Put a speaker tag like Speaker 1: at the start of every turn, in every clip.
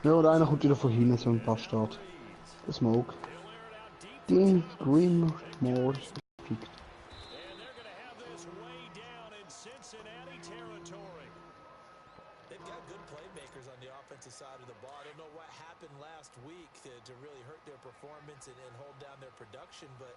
Speaker 1: Ja, oder einer kommt wieder von hinten, so ein Bastard. Der Smoke. Den Grim Moore pickt.
Speaker 2: They've got good playmakers on the offensive side of the ball. I don't know what happened last week to really hurt their performance and hold down their production, but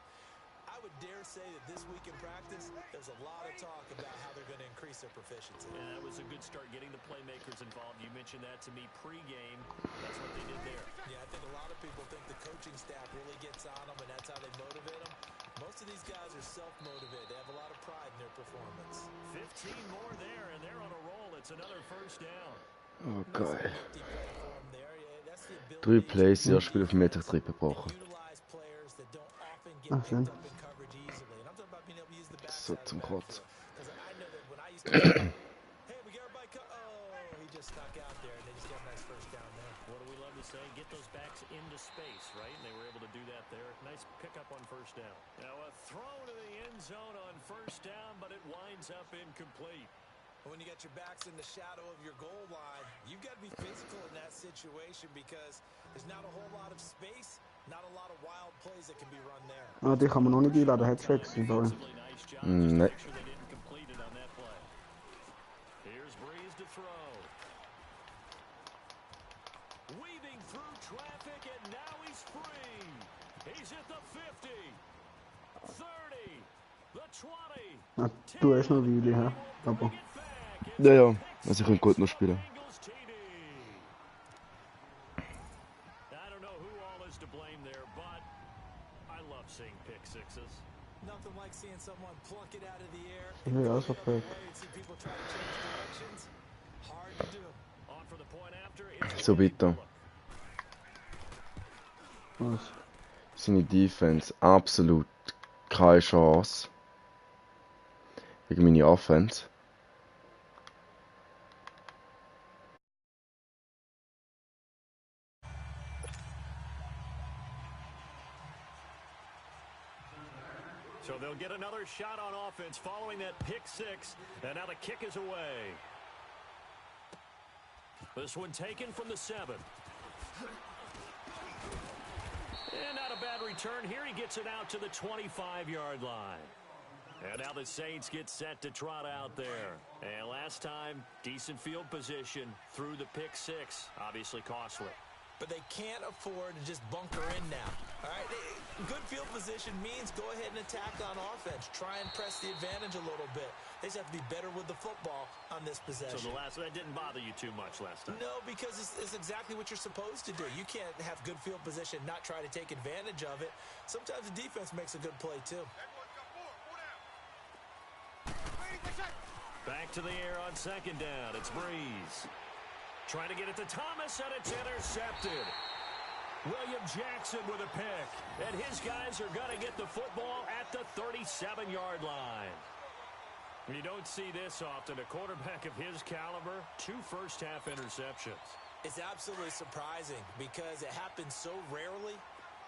Speaker 2: I would dare say that this week in practice, there's a lot of talk about how they're going to increase their proficiency.
Speaker 3: Yeah, that was a good start getting the playmakers involved. You mentioned that to me pregame. That's what they did there.
Speaker 2: Yeah, I think a lot of people think the coaching staff really gets on them, and that's how they motivate them. Most of these guys are self-motivated. They have a lot of pride in their performance.
Speaker 3: 15 more there, and they're on a roll. It's another first down.
Speaker 1: Oh, geil. 3
Speaker 2: 3
Speaker 1: Plays, das Spiel auf Meter 3 gebrochen. Ach, schön. So zum Kotz.
Speaker 3: Say get those backs into space, right? And they were able to do that there. Nice pickup on first down. Now a throw to the end zone on first down, but it winds up incomplete.
Speaker 2: When you got your backs in the shadow of your goal line, you've got to be physical in that situation because there's not a whole lot of space, not a lot of wild plays that can be run there.
Speaker 1: Ah, die kann man noch nicht einladen, hat es wechseln sollen.
Speaker 3: Nein. Here's Breeze to throw. Weaving through traffic, and now he's free. He's at the 50, 30, the 20.
Speaker 1: Ah, du hast noch Weile, hä? Aber...
Speaker 4: Ja, also ich könnte gut noch spielen.
Speaker 3: I don't know who all is to blame there, but I love seeing pick sixes.
Speaker 2: Nothing like seeing someone pluck it out of the air.
Speaker 1: Ja, ist perfekt.
Speaker 2: Hard to do.
Speaker 4: So bitte.
Speaker 1: Was?
Speaker 4: Seine Defense absolut keine Chance. Wegen meiner Offense.
Speaker 3: So they'll get another shot on offense following that pick six, and now the kick is away. This one taken from the 7. And not a bad return here. He gets it out to the 25-yard line. And now the Saints get set to trot out there. And last time, decent field position through the pick six. Obviously costly.
Speaker 2: But they can't afford to just bunker in now. All right, good field position means go ahead and attack on offense. Try and press the advantage a little bit. They just have to be better with the football on this possession.
Speaker 3: So that didn't bother you too much last time?
Speaker 2: No, because it's exactly what you're supposed to do. You can't have good field position, not try to take advantage of it. Sometimes the defense makes a good play, too.
Speaker 3: Back to the air on second down. It's Breeze. Trying to get it to Thomas, and it's intercepted. William Jackson with a pick. And his guys are going to get the football at the 37-yard line. You don't see this often. A quarterback of his caliber, 2 first-half interceptions.
Speaker 2: It's absolutely surprising because it happens so rarely.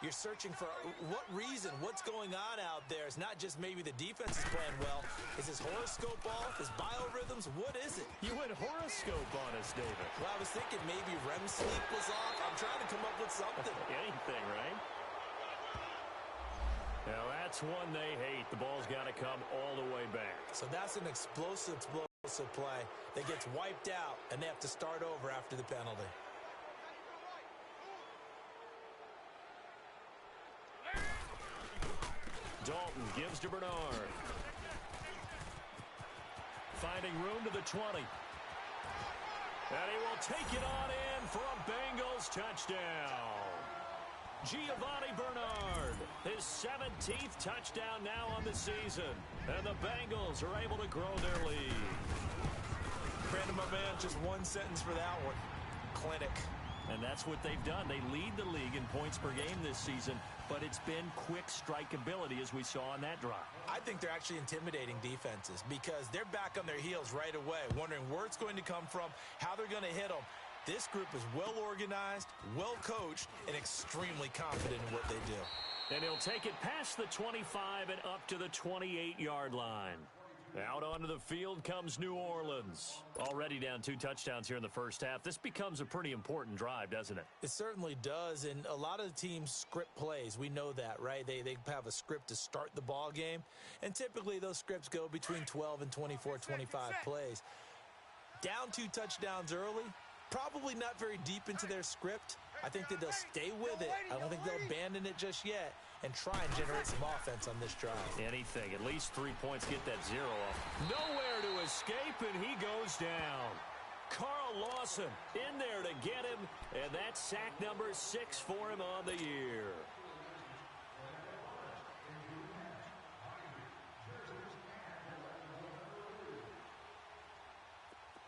Speaker 2: You're searching for what reason, what's going on out there. It's not just maybe the defense is playing well. Is his horoscope off? His biorhythms? What is it?
Speaker 3: You went horoscope on us, David.
Speaker 2: Well, I was thinking maybe REM sleep was off. I'm trying to come up with something.
Speaker 3: Anything, right? Now, that's one they hate. The ball's got to come all the way back.
Speaker 2: So that's an explosive play that gets wiped out, and they have to start over after the penalty.
Speaker 3: Dalton gives to Bernard. Finding room to the 20. And he will take it on in for a Bengals touchdown. Giovanni Bernard, his 17th touchdown now on the season. And the Bengals are able to grow their lead.
Speaker 2: Brandon, my man, just one sentence for that one. Clinic.
Speaker 3: And that's what they've done. They lead the league in points per game this season, but it's been quick strike ability as we saw on that drive.
Speaker 2: I think they're actually intimidating defenses because they're back on their heels right away, wondering where it's going to come from, how they're going to hit them. This group is well organized, well coached, and extremely confident in what they do.
Speaker 3: And he'll take it past the 25 and up to the 28-yard line. Out onto the field comes New Orleans. Already down 2 touchdowns here in the first half. This becomes a pretty important drive, doesn't it?
Speaker 2: It certainly does, and a lot of the teams script plays. We know that, right? They have a script to start the ball game, and typically those scripts go between 12 and 24, 25 plays. Down 2 touchdowns early, probably not very deep into their script. I think that they'll stay with it. I don't think they'll abandon it just yet and try and generate some offense on this drive.
Speaker 3: Anything. At least 3 points get that 0 off. Nowhere to escape, and he goes down. Carl Lawson in there to get him, and that's sack number 6 for him on the year.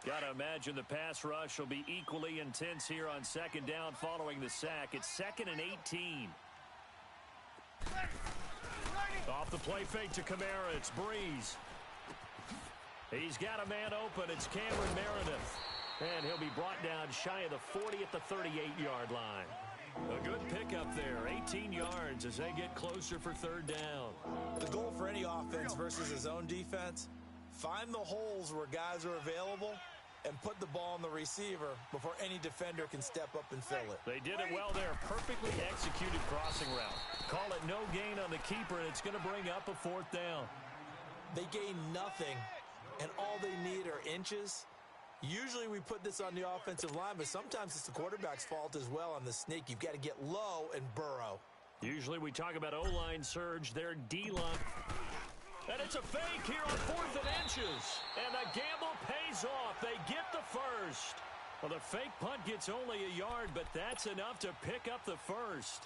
Speaker 3: Gotta imagine the pass rush will be equally intense here on 2nd down following the sack. It's 2nd and 18. Off the play fake to Kamara, it's Breeze. He's got a man open, it's Cameron Meredith. And he'll be brought down shy of the 40 at the 38-yard line. A good pickup there, 18 yards as they get closer for 3rd down.
Speaker 2: The goal for any offense versus his own defense, find the holes where guys are available and put the ball on the receiver before any defender can step up and fill it.
Speaker 3: They did it well there. Perfectly executed crossing route. Call it no gain on the keeper, and it's going to bring up a 4th down.
Speaker 2: They gain nothing, and all they need are inches. Usually we put this on the offensive line, but sometimes it's the quarterback's fault as well on the sneak. You've got to get low and burrow.
Speaker 3: Usually we talk about O-line surge, their D-line. And it's a fake here on 4th and inches. And the gamble pays off. They get the first. Well, the fake punt gets only a yard, but that's enough to pick up the first.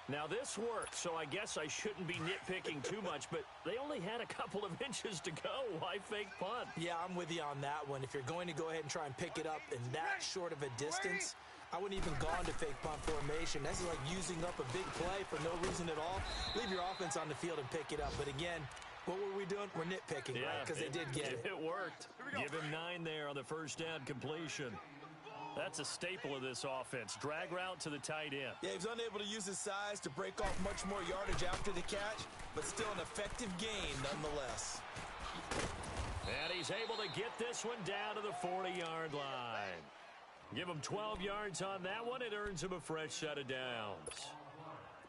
Speaker 3: Now, this works, so I guess I shouldn't be nitpicking too much, but they only had a couple of inches to go. Why fake punt?
Speaker 2: Yeah, I'm with you on that one. If you're going to go ahead and try and pick it up in that short of a distance, I wouldn't even gone to fake punt formation. This is like using up a big play for no reason at all. Leave your offense on the field and pick it up. But again, what were we doing? We're nitpicking, right? Because they did get it.
Speaker 3: It worked. Give him 9 there on the 1st down completion. That's a staple of this offense. Drag route to the tight end.
Speaker 2: Yeah, he was unable to use his size to break off much more yardage after the catch, but still an effective gain nonetheless.
Speaker 3: And he's able to get this one down to the 40-yard line. Give him 12 yards on that one. It earns him a fresh set of downs.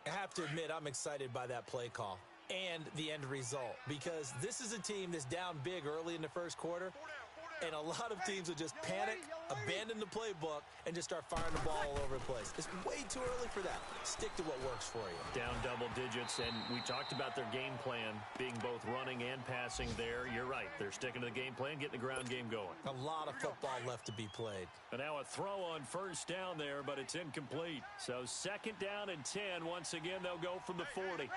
Speaker 2: I have to admit, I'm excited by that play call and the end result, because this is a team that's down big early in the first quarter, and a lot of teams will just panic, abandon the playbook, and just start firing the ball all over the place. It's way too early for that. Stick to what works for you.
Speaker 3: Down double digits, and we talked about their game plan being both running and passing there. You're right. They're sticking to the game plan, getting the ground game going.
Speaker 2: A lot of football left to be played.
Speaker 3: And now a throw on 1st down there, but it's incomplete. So 2nd down and 10. Once again, they'll go from the 40.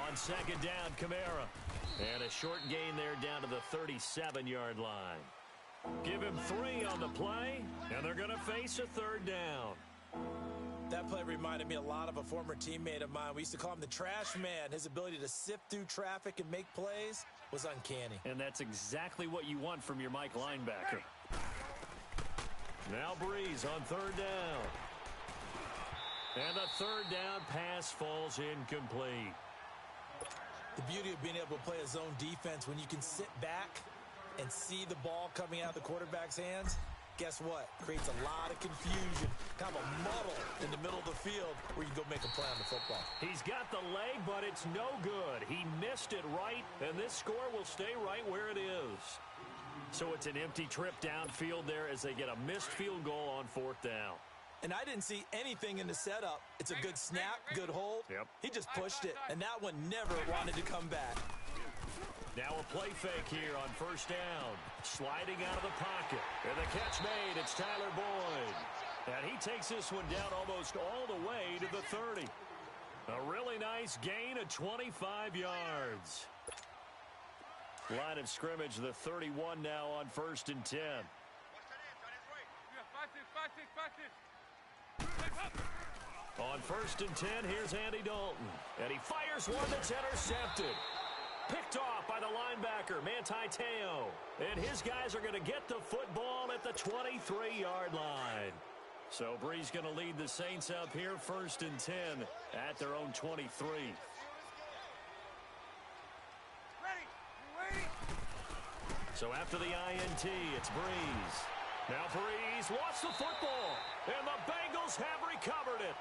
Speaker 3: On 2nd down, Kamara. And a short gain there down to the 37-yard line. Give him 3 on the play, and they're going to face a 3rd down.
Speaker 2: That play reminded me a lot of a former teammate of mine. We used to call him the trash man. His ability to sift through traffic and make plays was uncanny.
Speaker 3: And that's exactly what you want from your Mike linebacker. Now Breeze on 3rd down. And the 3rd down pass falls incomplete.
Speaker 2: The beauty of being able to play a zone defense when you can sit back and see the ball coming out of the quarterback's hands, guess what? Creates a lot of confusion, kind of a muddle in the middle of the field where you go make a play on the football.
Speaker 3: He's got the leg, but it's no good. He missed it right, and this score will stay right where it is. So it's an empty trip downfield there as they get a missed field goal on 4th down.
Speaker 2: And I didn't see anything in the setup. It's a good snap, good hold.
Speaker 3: Yep.
Speaker 2: He just pushed it, and that one never wanted to come back.
Speaker 3: Now a play fake here on 1st down. Sliding out of the pocket. And the catch made. It's Tyler Boyd. And he takes this one down almost all the way to the 30. A really nice gain of 25 yards. Line of scrimmage, the 31 now on 1st and 10. On 1st and 10, here's Andy Dalton. And he fires one that's intercepted. Picked off by the linebacker, Manti Te'o. And his guys are going to get the football at the 23-yard line. So Bree's going to lead the Saints up here, 1st and 10 at their own 23. So after the INT, it's Breeze. Now Breeze lost the football, and the Bengals have recovered it.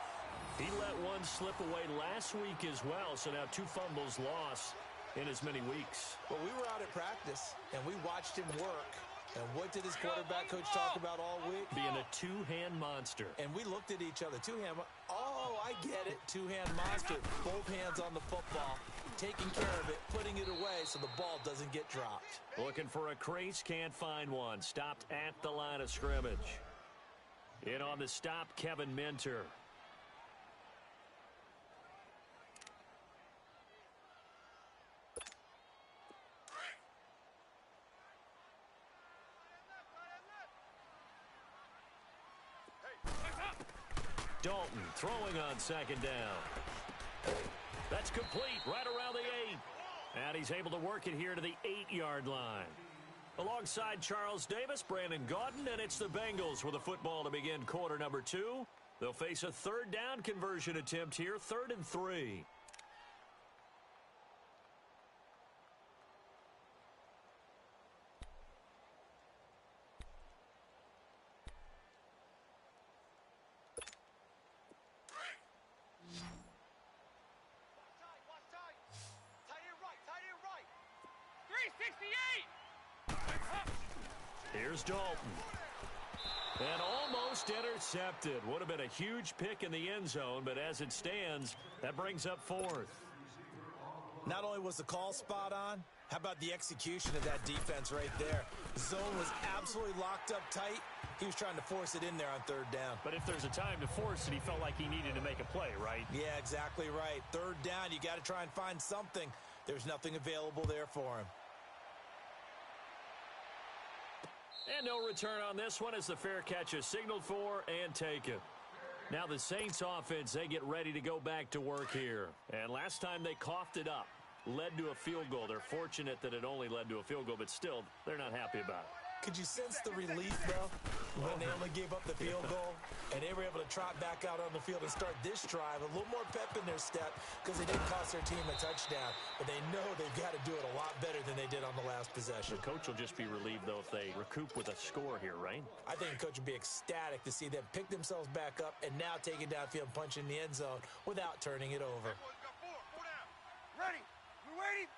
Speaker 3: He let one slip away last week as well, so now 2 fumbles lost in as many weeks.
Speaker 2: Well, we were out at practice, and we watched him work. And what did his quarterback coach talk about all week?
Speaker 3: Being a two-hand monster.
Speaker 2: And we looked at each other. Two-hand. Oh, I get it. Two-hand monster. Both hands on the football, taking care of it, putting it away so the ball doesn't get dropped.
Speaker 3: Looking for a crease, can't find one. Stopped at the line of scrimmage. In on the stop, Kevin Minter. Dalton throwing on second down. That's complete right around the 8. And he's able to work it here to the 8-yard line. Alongside Charles Davis, Brandon Gaudin, and it's the Bengals with the football to begin quarter number 2. They'll face a 3rd down conversion attempt here, 3rd and 3. Here's Dalton. And almost intercepted. Would have been a huge pick in the end zone, but as it stands, that brings up 4th.
Speaker 2: Not only was the call spot on, how about the execution of that defense right there? The zone was absolutely locked up tight. He was trying to force it in there on 3rd down.
Speaker 3: But if there's a time to force it, he felt like he needed to make a play, right?
Speaker 2: Yeah, exactly right. 3rd down, you got to try and find something. There's nothing available there for him.
Speaker 3: And no return on this one as the fair catch is signaled for and taken. Now the Saints offense, they get ready to go back to work here. And last time they coughed it up, led to a field goal. They're fortunate that it only led to a field goal, but still, they're not happy about it.
Speaker 2: Could you sense the relief, though, when they only gave up the field goal and they were able to trot back out on the field and start this drive, a little more pep in their step because they didn't cost their team a touchdown, but they know they've got to do it a lot better than they did on the last possession.
Speaker 3: The coach will just be relieved, though, if they recoup with a score here, right?
Speaker 2: I think the coach would be ecstatic to see them pick themselves back up and now take it downfield and punch in the end zone without turning it over.
Speaker 5: Ready? We're waiting.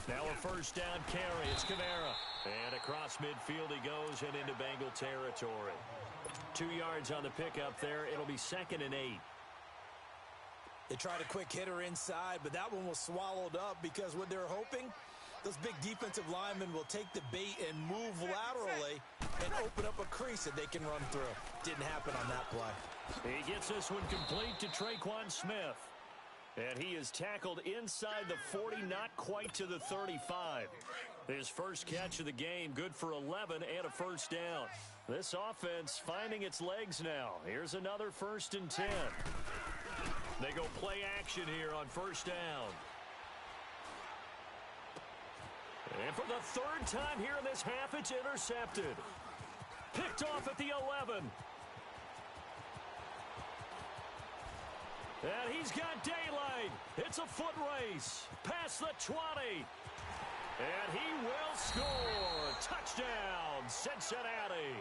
Speaker 3: Now a 1st down carry. It's Kamara. And across midfield he goes and into Bengal territory. 2 yards on the pickup there. It'll be 2nd and 8.
Speaker 2: They tried a quick hitter inside, but that one was swallowed up because what they're hoping, those big defensive linemen will take the bait and move laterally and open up a crease that they can run through. Didn't happen on that play.
Speaker 3: He gets this one complete to Traquan Smith. And he is tackled inside the 40, not quite to the 35. His first catch of the game, good for 11 and a 1st down. This offense finding its legs now. Here's another 1st and 10. They go play action here on 1st down. And for the 3rd time here in this half, it's intercepted. Picked off at the 11. And he's got daylight. It's a foot race. Past the 20. And he will score. Touchdown, Cincinnati.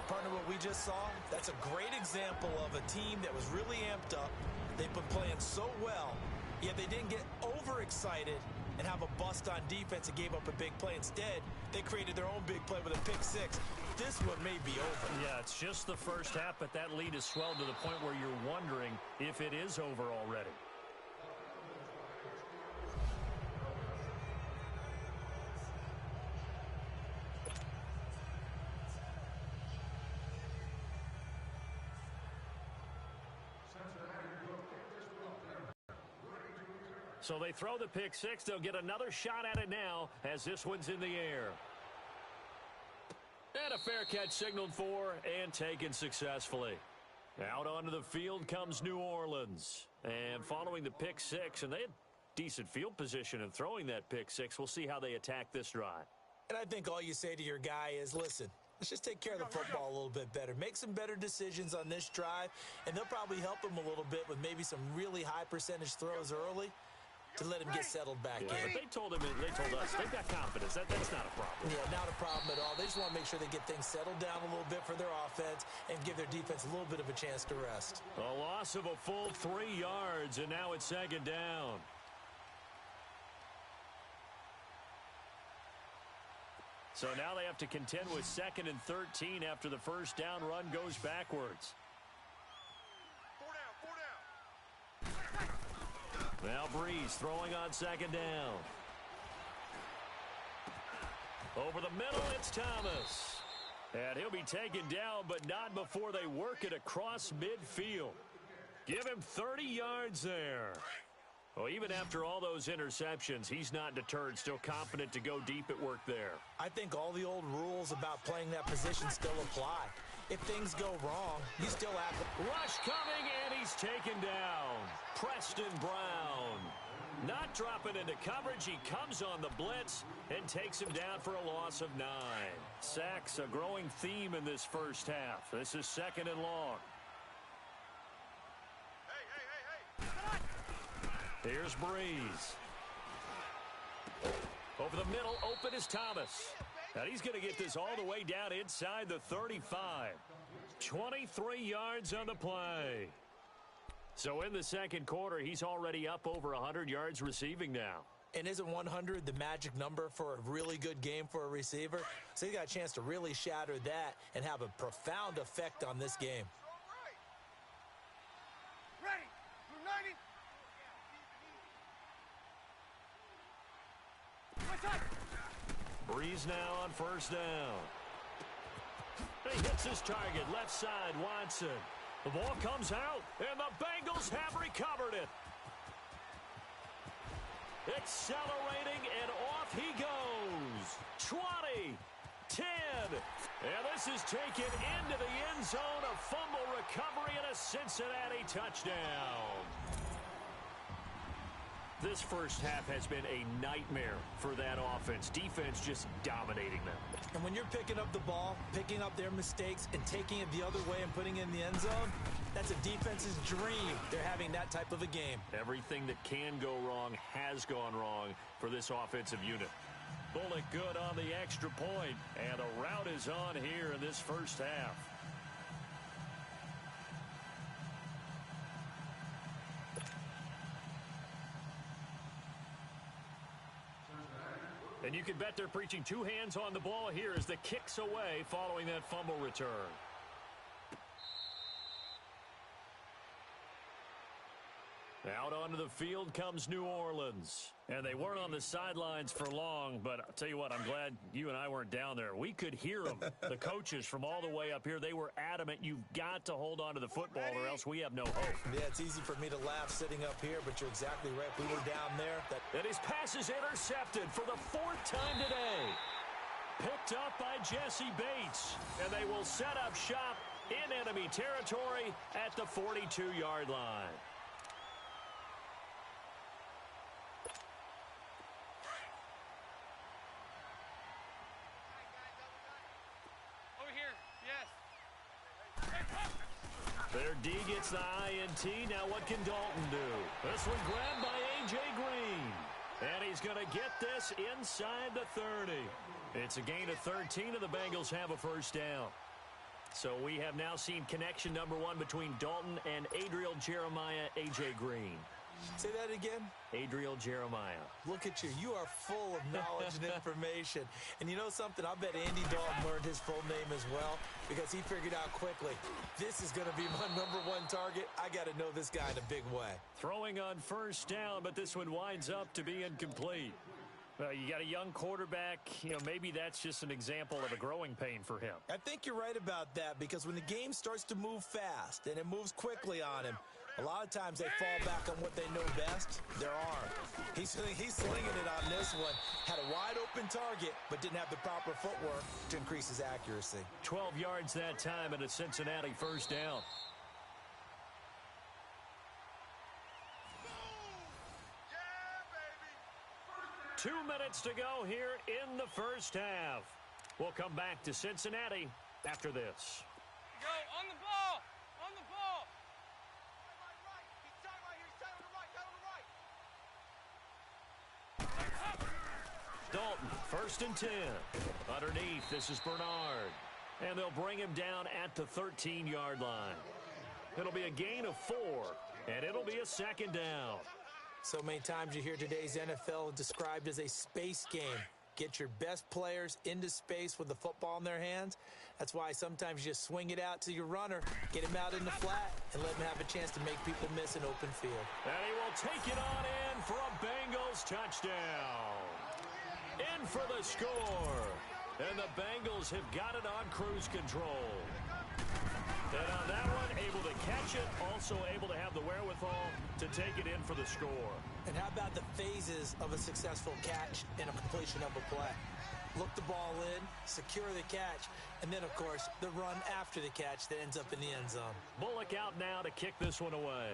Speaker 2: Partner, what we just saw, that's a great example of a team that was really amped up. They've been playing so well, yet they didn't get overexcited and have a bust on defense and gave up a big play. Instead, they created their own big play with a pick 6. This one may be over.
Speaker 3: Yeah, it's just the first half, but that lead has swelled to the point where you're wondering if it is over already. So they throw the pick 6. They'll get another shot at it now as this one's in the air. And a fair catch signaled for and taken successfully. Out onto the field comes New Orleans. And following the pick 6, and they had decent field position in throwing that pick 6. We'll see how they attack this drive.
Speaker 2: And I think all you say to your guy is, listen, Let's just take care of the football a little bit better. Make some better decisions on this drive, and they'll probably help him a little bit with maybe some really high percentage throws early to let him get settled back in.
Speaker 3: But they told us they've got confidence. That's not a problem.
Speaker 2: Yeah, not a problem at all. They just want to make sure they get things settled down a little bit for their offense and give their defense a little bit of a chance to rest.
Speaker 3: A loss of a full 3 yards, and now it's second down. So now they have to contend with 2nd and 13 after the first down run goes backwards.
Speaker 5: 4 down.
Speaker 3: Now Breeze throwing on 2nd down. Over the middle, it's Thomas. And he'll be taken down, but not before they work it across midfield. Give him 30 yards there. Well, even after all those interceptions, he's not deterred, still confident to go deep at work there.
Speaker 2: I think all the old rules about playing that position still apply. If things go wrong, you still have to...
Speaker 3: Rush coming, and he's taken down. Preston Brown. Not dropping into coverage. He comes on the blitz and takes him down for a loss of 9. Sacks, a growing theme in this first half. This is 2nd and long. Here's Breeze. Over the middle, open is Thomas. And he's going to get this all the way down inside the 35. 23 yards on the play. So in the second quarter, he's already up over 100 yards receiving now.
Speaker 2: And isn't 100 the magic number for a really good game for a receiver? So he got a chance to really shatter that and have a profound effect on this game.
Speaker 5: Ready. United.
Speaker 3: Breeze now on first down. He hits his target, left side, Watson. The ball comes out, and the Bengals have recovered it. Accelerating, and off he goes. 20, 10, and this is taken into the end zone. A fumble recovery and a Cincinnati touchdown. This first half has been a nightmare for that offense. Defense just dominating them.
Speaker 2: And when you're picking up the ball, picking up their mistakes, and taking it the other way and putting it in the end zone, that's a defense's dream. They're having that type of a game.
Speaker 3: Everything that can go wrong has gone wrong for this offensive unit. Bullet good on the extra point, and the route is on here in this first half. And you can bet they're preaching 2 hands on the ball here as the kick's away following that fumble return. Out onto the field comes New Orleans. And they weren't on the sidelines for long, but I'll tell you what, I'm glad you and I weren't down there. We could hear them, the coaches from all the way up here. They were adamant, you've got to hold on to the football or else we have no hope.
Speaker 2: Yeah, it's easy for me to laugh sitting up here, but you're exactly right. We were down there.
Speaker 3: And his pass is intercepted for the 4th time today. Picked up by Jesse Bates. And they will set up shop in enemy territory at the 42-yard line. Their D gets the INT. Now what can Dalton do? This one grabbed by A.J. Green. And he's going to get this inside the 30. It's a gain of 13, and the Bengals have a first down. So we have now seen connection number 1 between Dalton and Adriel Jeremiah, A.J. Green.
Speaker 2: Say that again.
Speaker 3: Adriel Jeremiah.
Speaker 2: Look at you. You are full of knowledge and information. And you know something? I bet Andy Dalton learned his full name as well because he figured out quickly, this is going to be my number 1 target. I got to know this guy in a big way.
Speaker 3: Throwing on first down, but this one winds up to be incomplete. Well, you got a young quarterback. You know, maybe that's just an example of a growing pain for him.
Speaker 2: I think you're right about that because when the game starts to move fast and it moves quickly on him, a lot of times they fall back on what they know best, their arm. He's slinging it on this one. Had a wide open target, but didn't have the proper footwork to increase his accuracy.
Speaker 3: 12 yards that time and a Cincinnati first down.
Speaker 5: Yeah, baby.
Speaker 3: 2 minutes to go here in the first half. We'll come back to Cincinnati after this.
Speaker 5: Go on the ball. On the ball. Right. He's tight right here. He's tight on the right. Tight on the right.
Speaker 3: Dalton, 1st and 10. Underneath, this is Bernard. And they'll bring him down at the 13-yard line. It'll be a gain of 4, and it'll be a 2nd down.
Speaker 2: So many times you hear today's NFL described as a space game. Get your best players into space with the football in their hands. That's why sometimes you just swing it out to your runner, get him out in the flat, and let him have a chance to make people miss an open field.
Speaker 3: And he will take it on in for a Bengals touchdown. In for the score. And the Bengals have got it on cruise control. And on that one, able to catch it, also able to have the wherewithal to take it in for the score.
Speaker 2: And how about the phases of a successful catch and a completion of a play? Look the ball in, secure the catch, and then, of course, the run after the catch that ends up in the end zone.
Speaker 3: Bullock out now to kick this one away.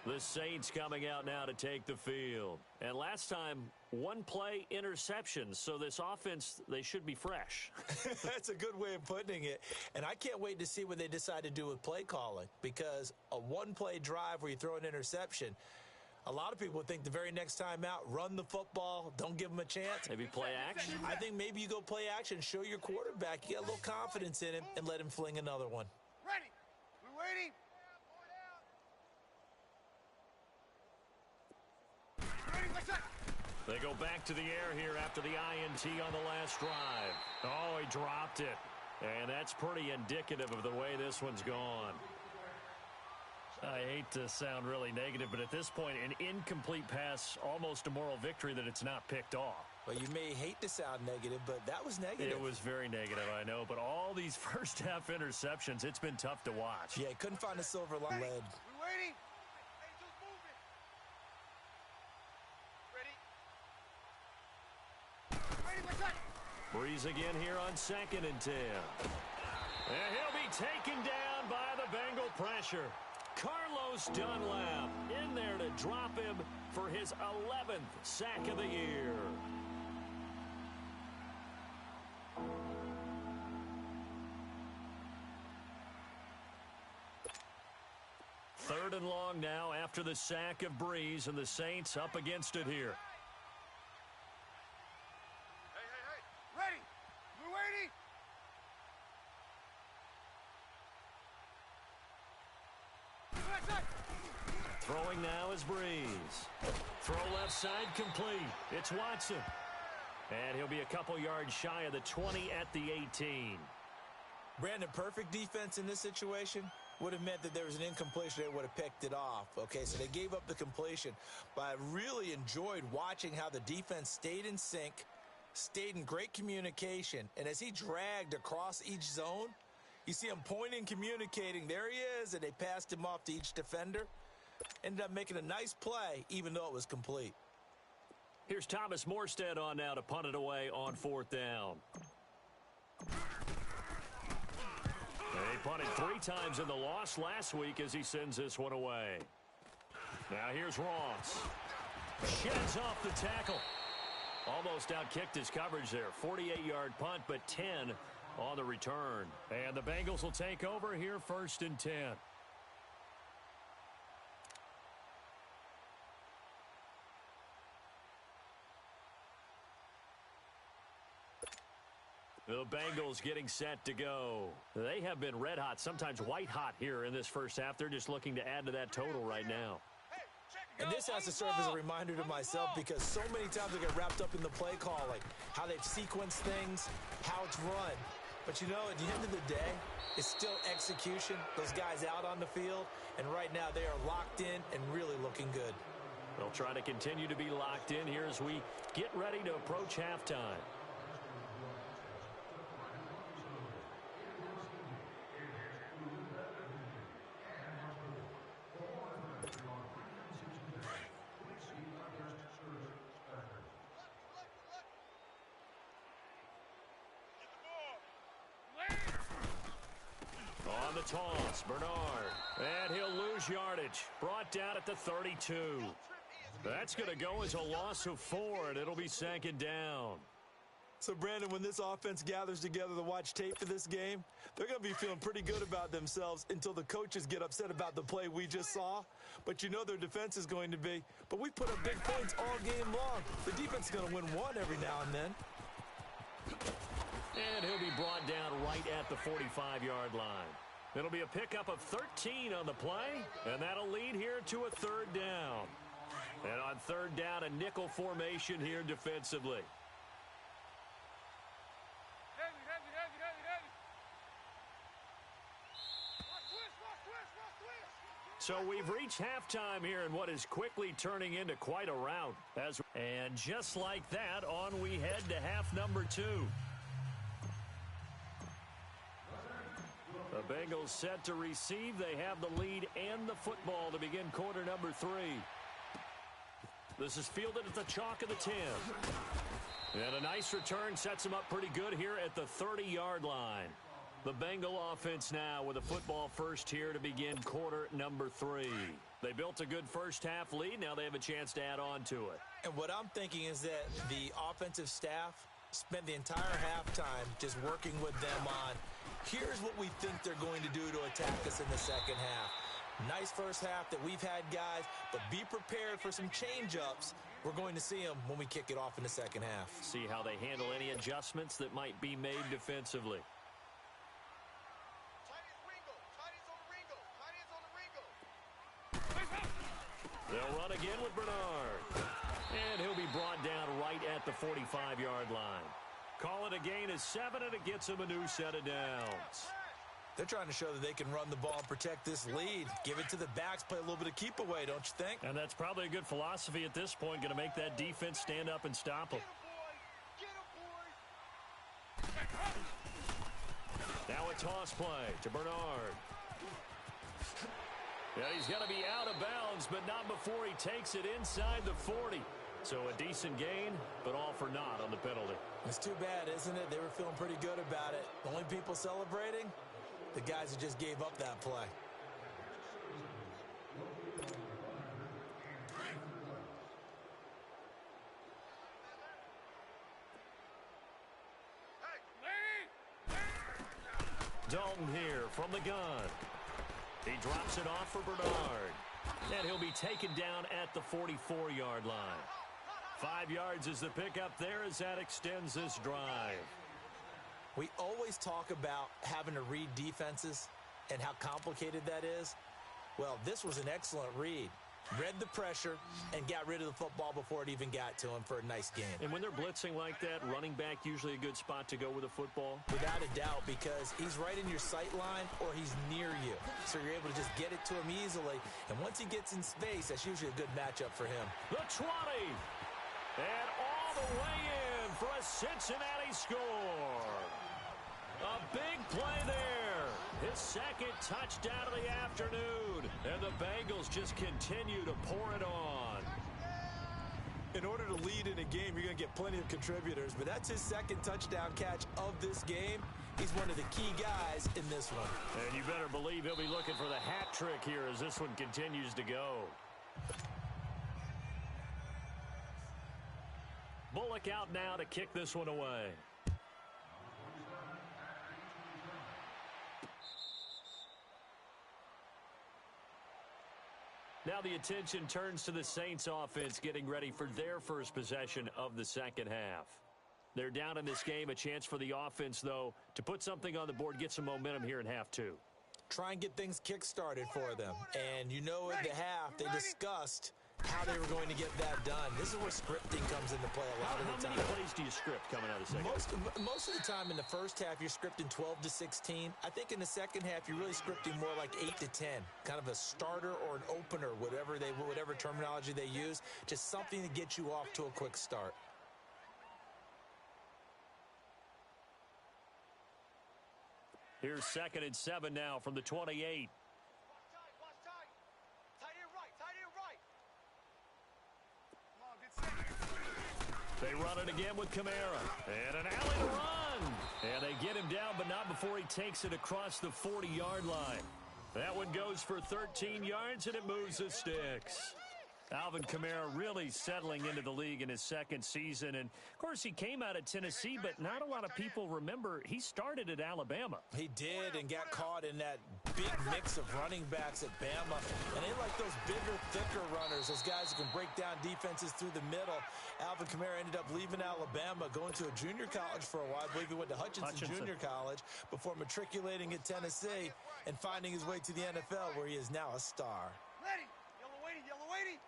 Speaker 3: The Saints coming out now to take the field. And last time, 1-play interceptions. So this offense, they should be fresh.
Speaker 2: That's a good way of putting it. And I can't wait to see what they decide to do with play calling. Because a 1-play drive where you throw an interception, a lot of people think the very next time out, run the football, don't give them a chance.
Speaker 3: Maybe play action?
Speaker 2: I think maybe you go play action, show your quarterback you got a little confidence in him, and let him fling another one.
Speaker 5: Ready. We're waiting.
Speaker 3: They go back to the air here after the INT on the last drive. Oh, he dropped it. And that's pretty indicative of the way this one's gone. I hate to sound really negative, but at this point, an incomplete pass, almost a moral victory that it's not picked off.
Speaker 2: Well, you may hate to sound negative, but that was negative.
Speaker 3: It was very negative, I know. But all these first-half interceptions, it's been tough to watch.
Speaker 2: Yeah, he couldn't find a silver line.
Speaker 5: We're waiting. Angel's moving. Ready,
Speaker 3: Breeze again here on 2nd and 10. And he'll be taken down by the Bengal pressure. Carlos Dunlap in there to drop him for his 11th sack of the year. Third and long now after the sack of Breeze, and the Saints up against it here.
Speaker 5: Hey. Ready. We're waiting.
Speaker 3: Throwing now is Breeze. Throw left side complete. It's Watson. And he'll be a couple yards shy of the 20 at the 18.
Speaker 2: Brandon, perfect defense in this situation would have meant that there was an incompletion. They would have picked it off. Okay, so they gave up the completion. But I really enjoyed watching how the defense stayed in sync, stayed in great communication. And as he dragged across each zone, you see him pointing, communicating. There he is, and they passed him off to each defender. Ended up making a nice play, even though it was complete.
Speaker 3: Here's Thomas Morstead on now to punt it away on 4th down. He punted 3 times in the loss last week as he sends this one away. Now here's Ross. Sheds off the tackle. Almost outkicked his coverage there. 48-yard punt, but 10 on the return. And the Bengals will take over here 1st and 10. The Bengals getting set to go. They have been red hot, sometimes white hot here in this first half. They're just looking to add to that total right now.
Speaker 2: And this has to serve as a reminder to myself because so many times I get wrapped up in the play calling, how they've sequenced things, how it's run. But, you know, at the end of the day, it's still execution. Those guys out on the field, and right now they are locked in and really looking good.
Speaker 3: They'll try to continue to be locked in here as we get ready to approach halftime. On On the toss, Bernard. And he'll lose yardage. Brought down at the 32. That's going to go as a loss of 4, and it'll be 2nd down.
Speaker 2: So, Brandon, when this offense gathers together to watch tape for this game, they're going to be feeling pretty good about themselves until the coaches get upset about the play we just saw. But you know their defense is going to be. But we put up big points all game long. The defense is going to win one every now and then.
Speaker 3: And he'll be brought down right at the 45-yard line. It'll be a pickup of 13 on the play, and that'll lead here to a 3rd down. And on 3rd down, a nickel formation here defensively. So we've reached halftime here in what is quickly turning into quite a rout. And just like that, on we head to half number 2. The Bengals set to receive. They have the lead and the football to begin quarter number 3. This is fielded at the chalk of the 10. And a nice return sets him up pretty good here at the 30-yard line. The Bengal offense now with a football first here to begin quarter number 3. They built a good first-half lead. Now they have a chance to add on to it.
Speaker 2: And what I'm thinking is that the offensive staff spent the entire halftime just working with them on, here's what we think they're going to do to attack us in the second half. Nice first half that we've had, guys, but be prepared for some change-ups. We're going to see them when we kick it off in the second half.
Speaker 3: See how they handle any adjustments that might be made defensively. They'll run again with Bernard. And he'll be brought down right at the 45-yard line. Call it a gain of 7, and it gets him a new set of downs.
Speaker 2: They're trying to show that they can run the ball and protect this lead. Give it to the backs, play a little bit of keep away, don't you think?
Speaker 3: And that's probably a good philosophy at this point, going to make that defense stand up and stop them. Now a toss play to Bernard. Yeah, he's got to be out of bounds, but not before he takes it inside the 40. So a decent gain, but all for naught on the penalty.
Speaker 2: It's too bad, isn't it? They were feeling pretty good about it. The only people celebrating, the guys who just gave up that play.
Speaker 3: Dalton here from the gun. He drops it off for Bernard. And he'll be taken down at the 44-yard line. 5 yards is the pickup there as that extends this drive.
Speaker 2: We always talk about having to read defenses and how complicated that is. Well, this was an excellent read. Read the pressure and got rid of the football before it even got to him for a nice game.
Speaker 3: And when they're blitzing like that, running back usually a good spot to go with a football?
Speaker 2: Without a doubt, because he's right in your sight line or he's near you. So you're able to just get it to him easily. And once he gets in space, that's usually a good matchup for him.
Speaker 3: The 20. And all the way in for a Cincinnati score. A big play there. His second touchdown of the afternoon. And the Bengals just continue to pour it on.
Speaker 2: In order to lead in a game, you're going to get plenty of contributors. But that's his second touchdown catch of this game. He's one of the key guys in this one.
Speaker 3: And you better believe he'll be looking for the hat trick here as this one continues to go. Bullock out now to kick this one away. Now the attention turns to the Saints offense getting ready for their first possession of the second half. They're down in this game. A chance for the offense, though, to put something on the board, get some momentum here in half 2.
Speaker 2: Try and get things kick-started for them. And you know at the half, they discussed how they were going to get that done. This is where scripting comes into play a lot of the time.
Speaker 3: How many plays do you script coming out of the second?
Speaker 2: Most of the time in the first half, you're scripting 12 to 16. I think in the second half, you're really scripting more like 8 to 10. Kind of a starter or an opener, whatever terminology they use. Just something to get you off to a quick start.
Speaker 3: Here's 2nd and 7 now from the 28. They run it again with Kamara. And an alley to run. And they get him down, but not before he takes it across the 40-yard line. That one goes for 13 yards, and it moves the sticks. Alvin Kamara really settling into the league in his second season. And, of course, he came out of Tennessee, but not a lot of people remember he started at Alabama.
Speaker 2: He did and got caught in that big mix of running backs at Bama. And they like those bigger, thicker runners, those guys who can break down defenses through the middle. Alvin Kamara ended up leaving Alabama, going to a junior college for a while. I believe he went to Hutchinson Junior College before matriculating at Tennessee and finding his way to the NFL, where he is now a star.
Speaker 5: Ready. Yellow waiting. Yellow waiting.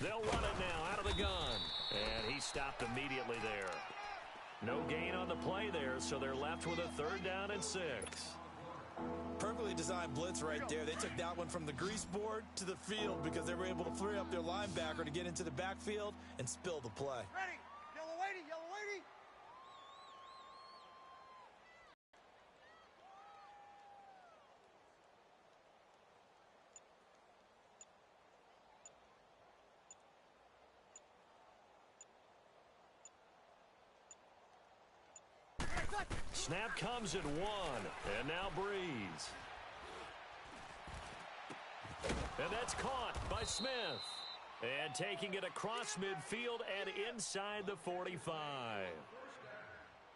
Speaker 3: They'll run it now out of the gun. And he stopped immediately there. No gain on the play there, so they're left with a 3rd down and 6.
Speaker 2: Perfectly designed blitz right there. They took that one from the grease board to the field because they were able to free up their linebacker to get into the backfield and spill the play.
Speaker 5: Ready. Yellow waiting. Yellow waiting.
Speaker 3: Snap comes at 1, and now Breeze. And that's caught by Smith. And taking it across midfield and inside the 45.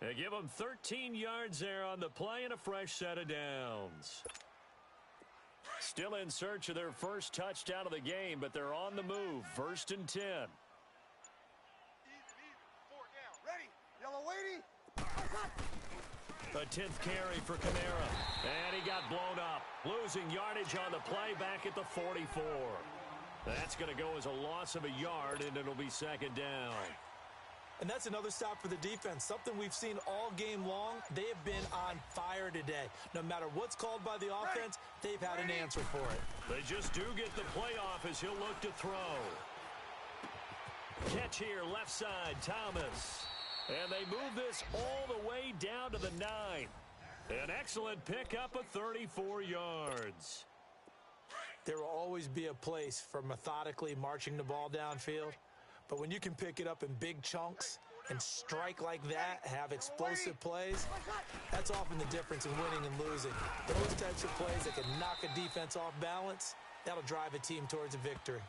Speaker 3: They give him 13 yards there on the play and a fresh set of downs. Still in search of their first touchdown of the game, but they're on the move. 1st and 10.
Speaker 5: Easy. 4 down. Ready. Yellow waiting.
Speaker 3: A 10th carry for Kamara. And he got blown up. Losing yardage on the play back at the 44. That's going to go as a loss of a yard, and it'll be 2nd down.
Speaker 2: And that's another stop for the defense. Something we've seen all game long. They have been on fire today. No matter what's called by the offense, they've had an answer for it.
Speaker 3: They just do get the playoff as he'll look to throw. Catch here, left side, Thomas. And they move this all the way down to the 9. An excellent pickup of 34 yards.
Speaker 2: There will always be a place for methodically marching the ball downfield. But when you can pick it up in big chunks and strike like that, have explosive plays, that's often the difference in winning and losing. Those types of plays that can knock a defense off balance, that'll drive a team towards a victory.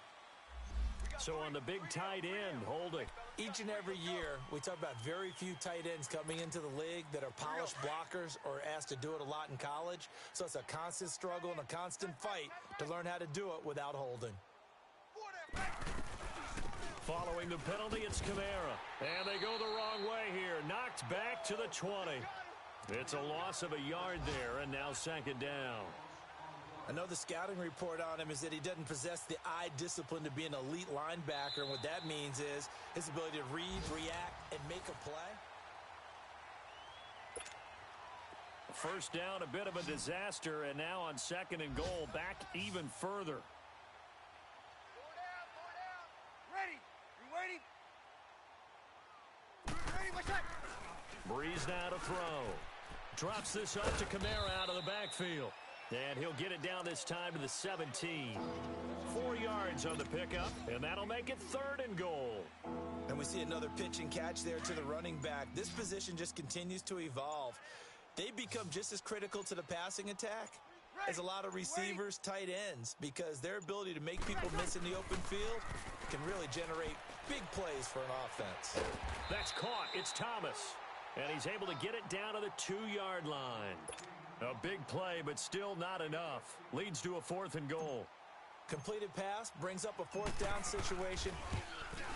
Speaker 3: So on the big tight end, holding.
Speaker 2: Each and every year, we talk about very few tight ends coming into the league that are polished blockers or asked to do it a lot in college. So it's a constant struggle and a constant fight to learn how to do it without holding.
Speaker 3: Following the penalty, it's Kamara. And they go the wrong way here. Knocked back to the 20. It's a loss of a yard there, and now 2nd down.
Speaker 2: I know the scouting report on him is that he doesn't possess the eye discipline to be an elite linebacker. And what that means is his ability to read, react, and make a play.
Speaker 3: 1st down, a bit of a disaster, and now on 2nd and goal, back even further.
Speaker 5: 4 down. Ready. You waiting? Ready, my shot.
Speaker 3: Breeze now to throw. Drops this up to Kamara out of the backfield. And he'll get it down this time to the 17. 4 yards on the pickup, and that'll make it 3rd and goal.
Speaker 2: And we see another pitch and catch there to the running back. This position just continues to evolve. They become just as critical to the passing attack as a lot of receivers, tight ends, because their ability to make people miss in the open field can really generate big plays for an offense.
Speaker 3: That's caught. It's Thomas. And he's able to get it down to the 2-yard line. A big play, but still not enough. Leads to a 4th and goal.
Speaker 2: Completed pass brings up a 4th down situation.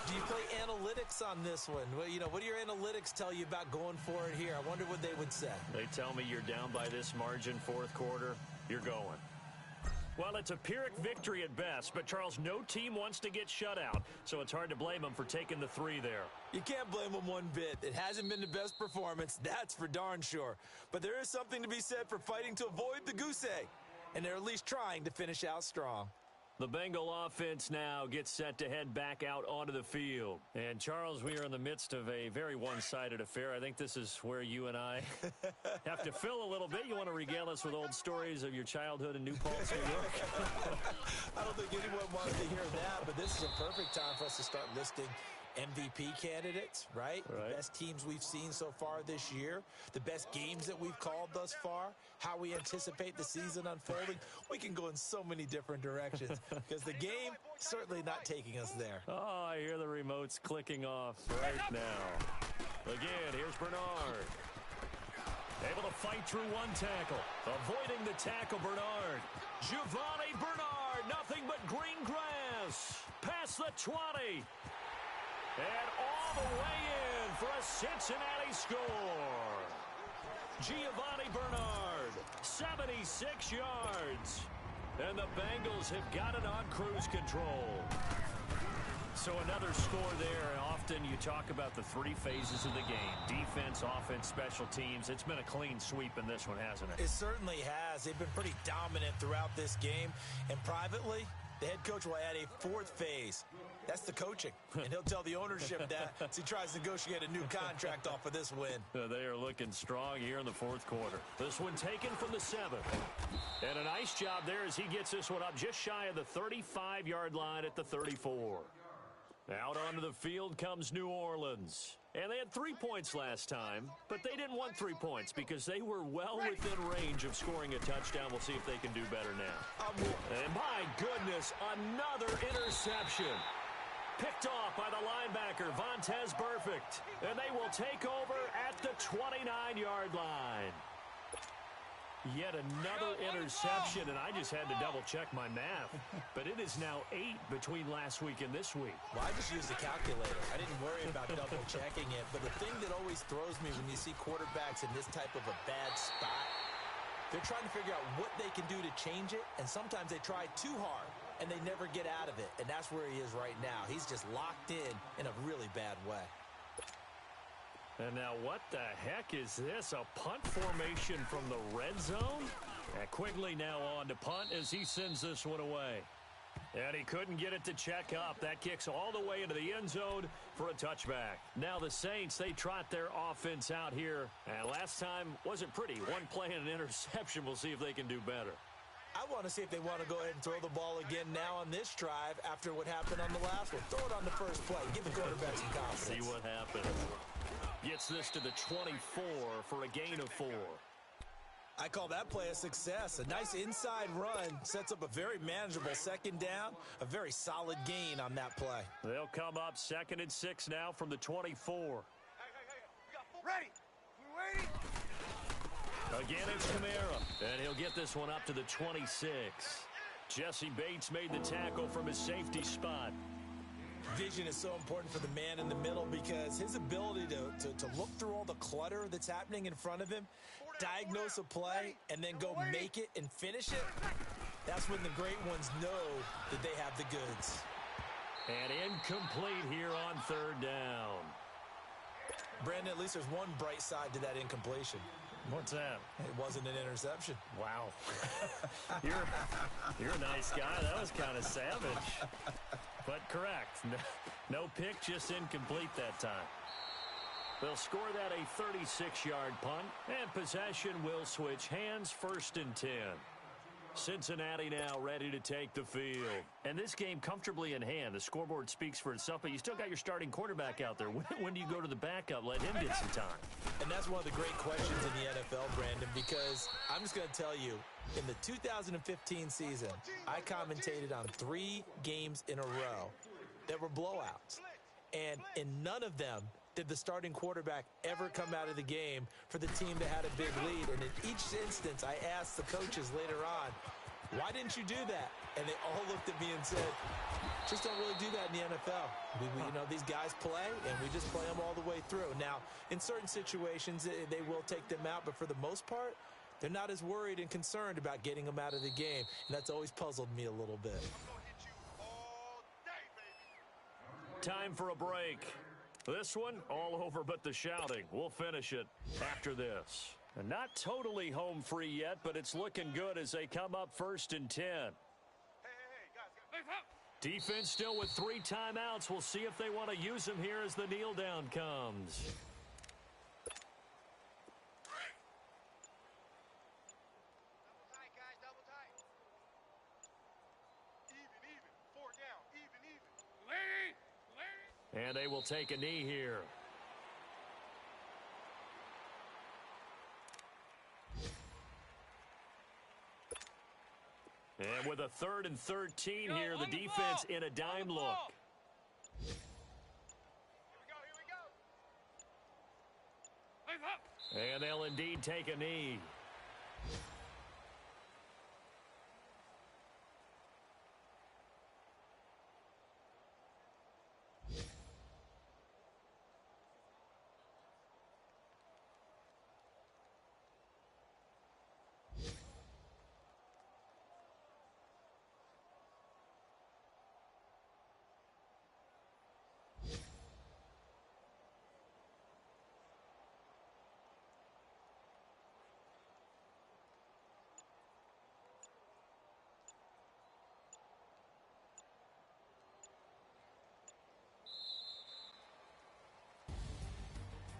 Speaker 2: Do you play analytics on this one? Well, you know, what do your analytics tell you about going for it here? I wonder what they would say.
Speaker 3: They tell me you're down by this margin 4th quarter, you're going. Well, it's a Pyrrhic victory at best, but Charles, no team wants to get shut out, so it's hard to blame them for taking the 3 there.
Speaker 2: You can't blame them one bit. It hasn't been the best performance, that's for darn sure. But there is something to be said for fighting to avoid the goose egg, and they're at least trying to finish out strong.
Speaker 3: The Bengal offense now gets set to head back out onto the field. And, Charles, we are in the midst of a very one-sided affair. I think this is where you and I have to fill a little bit. You want to regale us with old stories of your childhood in New Paltz, New York?
Speaker 2: I don't think anyone wanted to hear that, but this is a perfect time for us to start listing MVP candidates, right? The best teams we've seen so far this year, the best games that we've called thus far, how we anticipate the season unfolding. We can go in so many different directions because the game certainly not taking us there.
Speaker 3: Oh, I hear the remotes clicking off right now. Again, here's Bernard. Able to fight through one tackle. Avoiding the tackle, Bernard. Giovanni Bernard, nothing but green grass. Past the 20. And all the way in for a Cincinnati score. Giovanni Bernard, 76 yards. And the Bengals have got it on cruise control. So another score there. Often you talk about the three phases of the game. Defense, offense, special teams. It's been a clean sweep in this one, hasn't it?
Speaker 2: It certainly has. They've been pretty dominant throughout this game. And privately, the head coach will add a fourth phase. That's the coaching. And he'll tell the ownership that as he tries to negotiate a new contract off of this win.
Speaker 3: They are looking strong here in the fourth quarter. This one taken from the 7th. And a nice job there as he gets this one up just shy of the 35-yard line at the 34. Out onto the field comes New Orleans. And they had 3 points last time, but they didn't want 3 points because they were well within range of scoring a touchdown. We'll see if they can do better now. And my goodness, another interception. Picked off by the linebacker, Vontaze Burfict. And they will take over at the 29-yard line. Yet another interception, and I just had to double-check my math. But it is now 8 between last week and this week.
Speaker 2: Well, I just used a calculator. I didn't worry about double-checking it. But the thing that always throws me when you see quarterbacks in this type of a bad spot, they're trying to figure out what they can do to change it, and sometimes they try too hard, and they never get out of it. And that's where he is right now. He's just locked in a really bad way.
Speaker 3: And now what the heck is this? A punt formation from the red zone? And Quigley now on to punt as he sends this one away. And he couldn't get it to check up. That kicks all the way into the end zone for a touchback. Now the Saints, they trot their offense out here. And last time wasn't pretty. One play and an interception. We'll see if they can do better.
Speaker 2: I want to see if they want to go ahead and throw the ball again now on this drive after what happened on the last one. Throw it on the first play. Give the quarterback some confidence.
Speaker 3: See what happens. Gets this to the 24 for a gain of 4.
Speaker 2: I call that play a success. A nice inside run sets up a very manageable second down. A very solid gain on that play.
Speaker 3: They'll come up 2nd and 6 now from the 24.
Speaker 5: Ready. We're waiting.
Speaker 3: Again, it's Kamara. And he'll get this one up to the 26. Jesse Bates made the tackle from his safety spot.
Speaker 2: Vision is so important for the man in the middle because his ability to look through all the clutter that's happening in front of him, diagnose a play, and then go make it and finish it, that's when the great ones know that they have the goods.
Speaker 3: And incomplete here on 3rd down.
Speaker 2: Brandon, at least there's one bright side to that incompletion.
Speaker 3: What's that?
Speaker 2: It wasn't an interception.
Speaker 3: Wow. You're a nice guy. That was kind of savage. But correct. No pick, just incomplete that time. They'll score that a 36-yard punt, and possession will switch hands, 1st and 10. Cincinnati now ready to take the field. And this game comfortably in hand. The scoreboard speaks for itself, but you still got your starting quarterback out there. When do you go to the backup? Let him get some time.
Speaker 2: And that's one of the great questions in the NFL, Brandon, because I'm just going to tell you, in the 2015 season, I commentated on 3 games in a row that were blowouts. And in none of them did the starting quarterback ever come out of the game for the team that had a big lead. And in each instance, I asked the coaches later on, why didn't you do that? And they all looked at me and said, just don't really do that in the NFL. You know, these guys play, and we just play them all the way through. Now, in certain situations, they will take them out, but for the most part, they're not as worried and concerned about getting them out of the game. And that's always puzzled me a little bit.
Speaker 3: Time for a break. This one, all over but the shouting. We'll finish it after this. And not totally home free yet, but it's looking good as they come up 1st and 10. Defense still with 3 timeouts. We'll see if they want to use them here as the kneel down comes.
Speaker 5: Double tight, guys, double tight. Even. 4 down, even. Lady!
Speaker 3: And they will take a knee here. And with a 3rd and 13 here, the defense in a dime look.
Speaker 5: Here we go.
Speaker 3: And they'll indeed take a knee.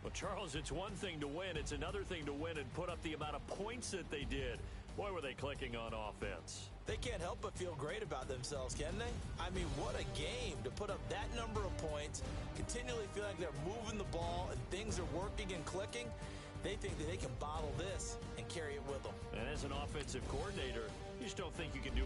Speaker 3: Well, Charles, it's one thing to win. It's another thing to win and put up the amount of points that they did. Boy, were they clicking on offense.
Speaker 2: They can't help but feel great about themselves, can they? I mean, what a game to put up that number of points, continually feel like they're moving the ball and things are working and clicking. They think that they can bottle this and carry it with them.
Speaker 3: And as an offensive coordinator, you just don't think you can do